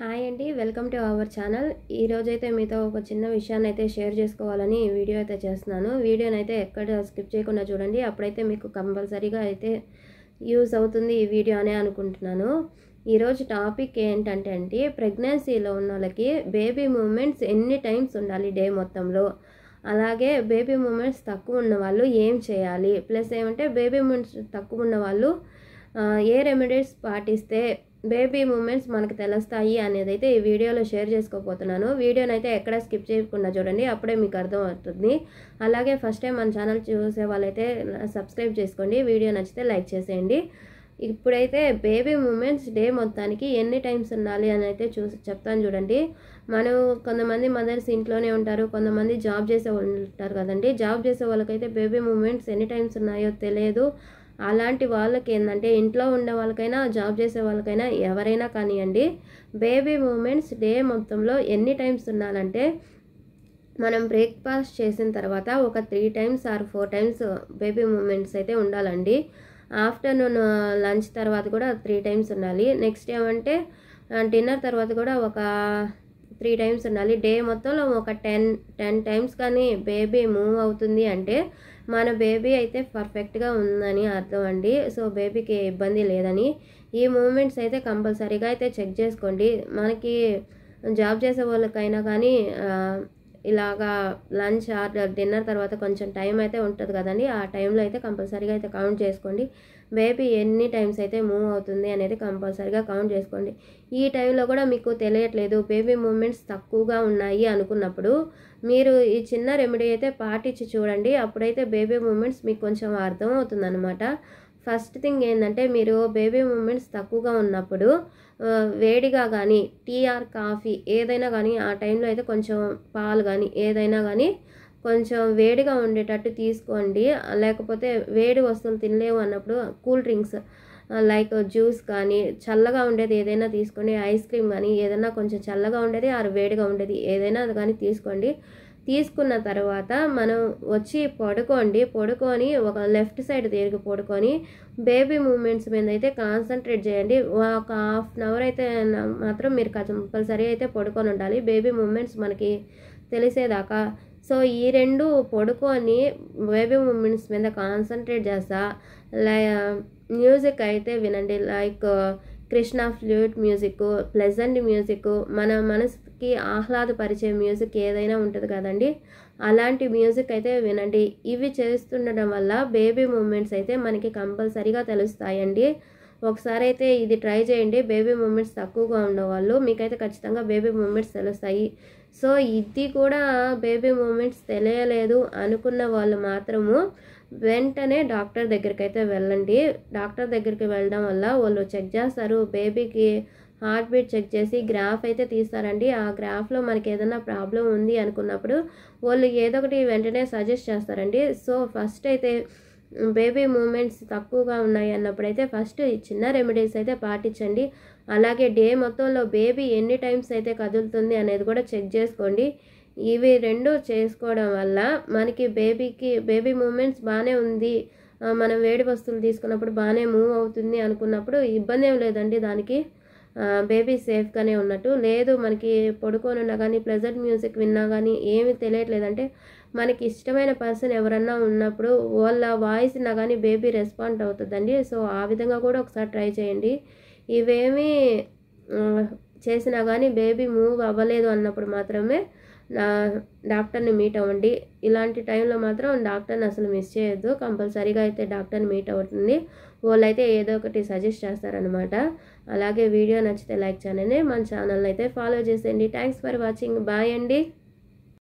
Hi అండి, welcome to our channel. ఈరోజైతే మీతో ఒక చిన్న విషయాన్ని అయితే షేర్ చేసుకోవాలని వీడియో అయితే చేస్తున్నాను. వీడియోని అయితే ఎక్కడ స్కిప్ చేయకుండా చూడండి, అప్పుడైతే మీకు కంపల్సరీగా అయితే యూస్ అవుతుంది ఈ వీడియో అనే అనుకుంటున్నాను. ఈరోజు టాపిక్ ఏంటంటే అండి, ప్రెగ్నెన్సీలో ఉన్న వాళ్ళకి బేబీ మూమెంట్స్ ఎన్ని టైమ్స్ ఉండాలి డే మొత్తంలో, అలాగే బేబీ మూమెంట్స్ తక్కువ ఉన్న వాళ్ళు ఏం చేయాలి, ప్లస్ ఏమంటే బేబీ మూమెంట్స్ తక్కువ ఉన్న వాళ్ళు ఏ రెమెడీస్ పాటిస్తే బేబీ మూమెంట్స్ మనకు తెలుస్తాయి అనేది అయితే ఈ వీడియోలో షేర్ చేసుకోబోతున్నాను. వీడియోని అయితే ఎక్కడ స్కిప్ చేయకుండా చూడండి, అప్పుడే మీకు అర్థం అవుతుంది. అలాగే ఫస్ట్ టైం మన ఛానల్ చూసే వాళ్ళైతే సబ్స్క్రైబ్ చేసుకోండి, వీడియో నచ్చితే లైక్ చేసేయండి. ఇప్పుడైతే బేబీ మూమెంట్స్ డే మొత్తానికి ఎన్ని టైమ్స్ ఉండాలి అని అయితే చెప్తాను చూడండి. మనం కొంతమంది మదర్స్ ఇంట్లోనే ఉంటారు, కొంతమంది జాబ్ చేసే వాళ్ళు ఉంటారు కదండి. జాబ్ చేసే వాళ్ళకైతే బేబీ మూమెంట్స్ ఎన్ని టైమ్స్ ఉన్నాయో తెలియదు. అలాంటి వాళ్ళకి ఏంటంటే, ఇంట్లో ఉండే వాళ్ళకైనా జాబ్ చేసే వాళ్ళకైనా ఎవరైనా కానివ్వండి, బేబీ మూమెంట్స్ డే మొత్తంలో ఎన్ని టైమ్స్ ఉండాలంటే, మనం బ్రేక్ఫాస్ట్ చేసిన తర్వాత ఒక 3 times or 4 times baby movements అయితే ఉండాలండి. ఆఫ్టర్నూన్ లంచ్ తర్వాత కూడా 3 times ఉండాలి. నెక్స్ట్ ఏమంటే డిన్నర్ తర్వాత కూడా ఒక 3 times ఉండాలి. డే మొత్తంలో ఒక 10 times కానీ బేబీ మూవ్ అవుతుంది అంటే మన బేబీ అయితే పర్ఫెక్ట్గా ఉందని అర్థం అండి. సో బేబీకి ఇబ్బంది లేదని. ఈ మూమెంట్స్ అయితే కంపల్సరీగా అయితే చెక్ చేసుకోండి. మనకి జాబ్ చేసే వాళ్ళకైనా కానీ ఇలాగా లంచ్ ఆర్ డిన్నర్ తర్వాత కొంచెం టైం అయితే ఉంటుంది కదండి, ఆ టైంలో అయితే కంపల్సరీగా అయితే కౌంట్ చేసుకోండి. బేబీ ఎన్ని టైమ్స్ అయితే మూవ్ అవుతుంది అనేది కంపల్సరీగా కౌంట్ చేసుకోండి. ఈ టైంలో కూడా మీకు తెలియట్లేదు, బేబీ మూమెంట్స్ తక్కువగా ఉన్నాయి అనుకున్నప్పుడు మీరు ఈ చిన్న రెమెడీ అయితే పాటించి చూడండి. అప్పుడైతే బేబీ మూమెంట్స్ మీకు కొంచెం అర్థం అవుతుంది అనమాట. ఫస్ట్ థింగ్ ఏంటంటే, మీరు బేబీ మూమెంట్స్ తక్కువగా ఉన్నప్పుడు వేడిగా కానీ టీ ఆర్ కాఫీ ఏదైనా కానీ ఆ టైంలో అయితే కొంచెం పాలు కానీ ఏదైనా కానీ కొంచెం వేడిగా ఉండేటట్టు తీసుకోండి. లేకపోతే వేడి వస్తువులు తినలేవు అన్నప్పుడు కూల్ డ్రింక్స్ లైక్ జ్యూస్ కానీ చల్లగా ఉండేది ఏదైనా తీసుకోండి. ఐస్ క్రీమ్ కానీ ఏదైనా కొంచెం చల్లగా ఉండేది ఆరు వేడిగా ఉండేది ఏదైనా అది కానీ తీసుకోండి. తీసుకున్న తర్వాత మనం వచ్చి పడుకొని ఒక లెఫ్ట్ సైడ్ తిరిగి పడుకొని బేబీ మూమెంట్స్ మీద అయితే కాన్సన్ట్రేట్ చేయండి. ఒక 1/2 hour అయితే మాత్రం మీరు కంపల్సరీ అయితే పడుకొని ఉండాలి, బేబీ మూమెంట్స్ మనకి తెలిసేదాకా. సో ఈ రెండు పడుకొని బేబీ మూమెంట్స్ మీద కాన్సన్ట్రేట్ చేస్తా మ్యూజిక్ అయితే వినండి. Like Krishna flute music, pleasant music, మన మనసుకి ఆహ్లాదపరిచే మ్యూజిక్ ఏదైనా ఉంటుంది కదండి, అలాంటి మ్యూజిక్ అయితే వినండి. ఇవి చేస్తుండడం వల్ల బేబీ మూమెంట్స్ అయితే మనకి కంపల్సరీగా తెలుస్తాయండి. ఒకసారి అయితే ఇది ట్రై చేయండి. బేబీ మూమెంట్స్ తక్కువగా ఉండేవాళ్ళు మీకైతే ఖచ్చితంగా బేబీ మూమెంట్స్ తెలుస్తాయి. సో ఇది కూడా బేబీ మూమెంట్స్ తెలియలేదు అనుకున్న వాళ్ళు మాత్రము వెంటనే డాక్టర్ దగ్గరికి అయితే వెళ్ళండి. డాక్టర్ దగ్గరికి వెళ్ళడం వల్ల వాళ్ళు చెక్ చేస్తారు, బేబీకి హార్ట్ బీట్ చెక్ చేసి గ్రాఫ్ అయితే తీస్తారండి. ఆ గ్రాఫ్లో మనకి ఏదైనా ప్రాబ్లం ఉంది అనుకున్నప్పుడు వాళ్ళు ఏదో ఒకటి వెంటనే సజెస్ట్ చేస్తారండి. సో ఫస్ట్ అయితే బేబీ మూమెంట్స్ తక్కువగా ఉన్నాయి అన్నప్పుడైతే ఫస్ట్ చిన్న రెమెడీస్ అయితే పాటించండి. అలాగే డే మొత్తంలో బేబీ ఎన్ని టైమ్స్ అయితే కదులుతుంది అనేది కూడా చెక్ చేసుకోండి. ఇవి రెండు చేసుకోవడం వల్ల మనకి బేబీ మూమెంట్స్ బాగానే ఉంది, మనం వేడి వస్తువులు తీసుకున్నప్పుడు బాగానే మూవ్ అవుతుంది అనుకున్నప్పుడు ఇబ్బంది ఏం లేదండి. దానికి బేబీ సేఫ్గానే ఉన్నట్టు. లేదు మనకి పడుకొని ఉన్నా కానీ ప్లెజెంట్ మ్యూజిక్ విన్నా కానీ ఏమీ తెలియట్లేదంటే, మనకి ఇష్టమైన పర్సన్ ఎవరన్నా ఉన్నప్పుడు వాళ్ళ వాయిస్ విన్నా కానీ బేబీ రెస్పాండ్ అవుతుందండి. సో ఆ విధంగా కూడా ఒకసారి ట్రై చేయండి. ఇవేమీ చేసినా కానీ బేబీ మూవ్ అవ్వలేదు అన్నప్పుడు మాత్రమే డాక్టర్ని మీట్ అవ్వండి. ఇలాంటి టైంలో మాత్రం డాక్టర్ని అసలు మిస్ చేయొద్దు, కంపల్సరీగా అయితే డాక్టర్ని మీట్ అవుతుంది. వాళ్ళైతే ఏదో ఒకటి సజెస్ట్ చేస్తారనమాట. అలాగే వీడియో నచ్చితే లైక్ చేయండి, మన ఛానల్ని అయితే ఫాలో చేసేయండి. Thanks for watching. బాయ్ అండి.